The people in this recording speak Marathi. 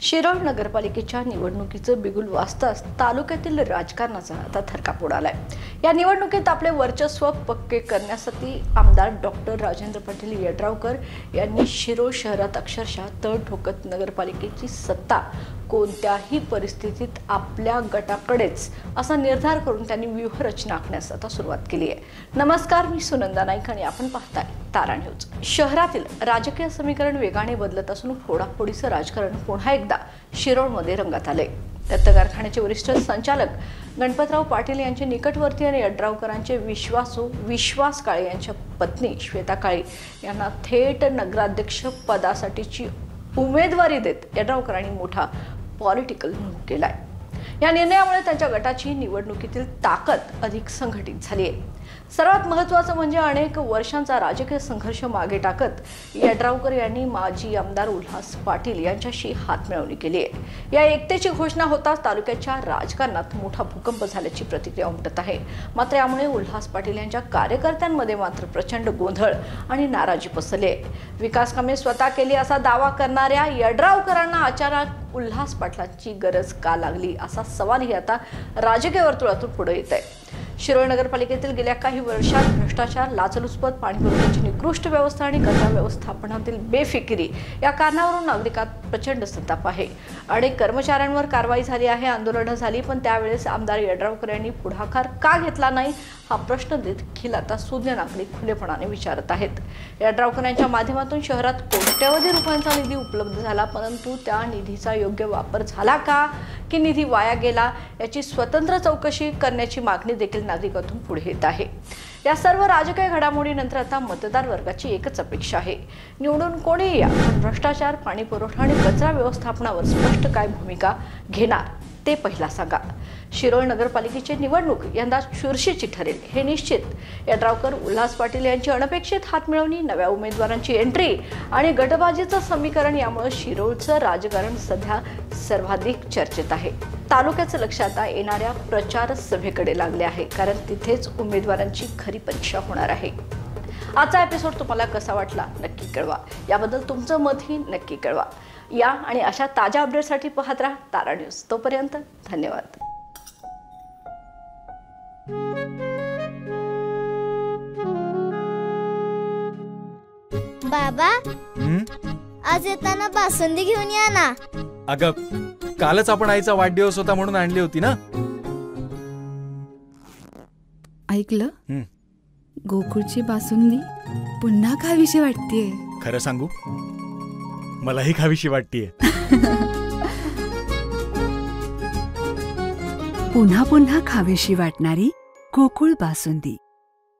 शिरोळ नगरपालिकेच्या निवडणुकीचं बिगुल वाजताच तालुक्यातील राजकारणाचा आता थरकाप उडालाय। या निवडणुकीत आपले वर्चस्व पक्के करण्यासाठी आमदार डॉक्टर राजेंद्र पाटील यड्रावकर यांनी शिरोळ शहरात अक्षरशः तळ ठोकत नगरपालिकेची सत्ता कोणत्याही परिस्थितीत आपल्या गटाकडेच असा निर्धार करून त्यांनी व्यूहरचना आखण्यास आता सुरुवात केली आहे। नमस्कार, मी सुनंदा नाईक आणि आपण पाहताय तारा न्यूज। शहरातील राजकीय समीकरण वेगाने बदलत असून फोडाफोडीचं राजकारण पुन्हा एकदा शिरोळमध्ये रंगात आले। दत्त कारखान्याचे वरिष्ठ संचालक गणपतराव पाटील यांचे निकटवर्ती आणि यड्रावकरांचे विश्वासू विश्वास काळे यांच्या पत्नी श्वेता काळे यांना थेट नगराध्यक्ष पदासाठीची उमेदवारी देत यड्रावकरांनी मोठा पॉलिटिकल मूव्ह केलाय। या निर्णयामुळे त्यांच्या गटाची निवडणुकीतील ताकद अधिक संघटित झाली आहे। सर्वात महत्त्वाचं म्हणजे अनेक वर्षांचा राजकीय संघर्ष मागे टाकत यड्रावकर यांनी माजी आमदार उल्हास पाटील यांच्याशी हातमिळवणी केली आहे। या एकतेची घोषणा होताच तालुक्याच्या राजकारणात मोठा भूकंप झाल्याची प्रतिक्रिया उमटत आहे। मात्र यामुळे उल्हास पाटील यांच्या कार्यकर्त्यांमध्ये मात्र प्रचंड गोंधळ आणि नाराजी पसरली आहे। विकास कामे स्वतः केली असा दावा करणाऱ्या यड्रावकरांना अचानक उल्हास पाटलांची गरज का लागली असा सवालही आता राजकीय वर्तुळातून पुढे येत आहे। शिरोळ नगरपालिकेतील गेल्या काही वर्षात भ्रष्टाचार, लाचलुचपत, पाणीपुरवठ्याची निकृष्ट व्यवस्था आणि कचरा व्यवस्थापनातील बेफिकिरी या कारणावरून नागरिकांत प्रचंड संताप आहे। अनेक कर्मचाऱ्यांवर कारवाई झाली आहे, आंदोलनं झाली, पण त्यावेळेस आमदार यड्रावकर यांनी पुढाकार का घेतला नाही हा प्रश्न देखील आता सुज्ञ नागरिक खुलेपणाने विचारत आहेत। यड्रावकर यांच्या माध्यमातून शहरात कोट्यवधी रुपयांचा निधी उपलब्ध झाला, परंतु त्या निधीचा योग्य वापर झाला का की निधी वाया गेला याची स्वतंत्र चौकशी करण्याची मागणी देखील नागरिकांतून पुढे येत आहे। या सर्व राजकीय घडामोडीनंतर आता मतदार वर्गाची एकच अपेक्षा आहे, निवडून कोणीही या, पण भ्रष्टाचार, पाणी पुरवठा आणि कचरा व्यवस्थापनावर स्पष्ट काय भूमिका घेणार ते पहिला सांगा। शिरोळ नगरपालिकेची निवडणूक यंदा चुरशीची ठरेल हे निश्चित। यड्रावकर, उल्हास पाटील यांची अनपेक्षित हातमिळवणी, नव्या उमेदवारांची एंट्री आणि गटबाजीचं समीकरण यामुळे शिरोळचं राजकारण सध्या सर्वाधिक चर्चेत आहे। तालुक्याचं लक्ष आता येणाऱ्या प्रचार सभेकडे लागले आहे, कारण तिथेच उमेदवारांची खरी परीक्षा होणार आहे। आजचा एपिसोड तुम्हाला कसा वाटला नक्की कळवा। याबद्दल तुमचं मतही नक्की कळवा। या आणि अशा ताज्या अपडेटसाठी पाहत राहा तारा न्यूज। तोपर्यंत धन्यवाद। बाबा, आज येताना बासुंदी घेऊन या ना। अगं, कालच आपण आईचा वाढदिवस होता म्हणून आणली होती ना। ऐकलं, गोकुळची बासुंदी पुन्हा खावीशी वाटतेय। खरं सांगू, मलाही खावीशी वाटतेय। पुन्हा पुन्हा खावीशी वाटणारी गोकुळ बासुंदी।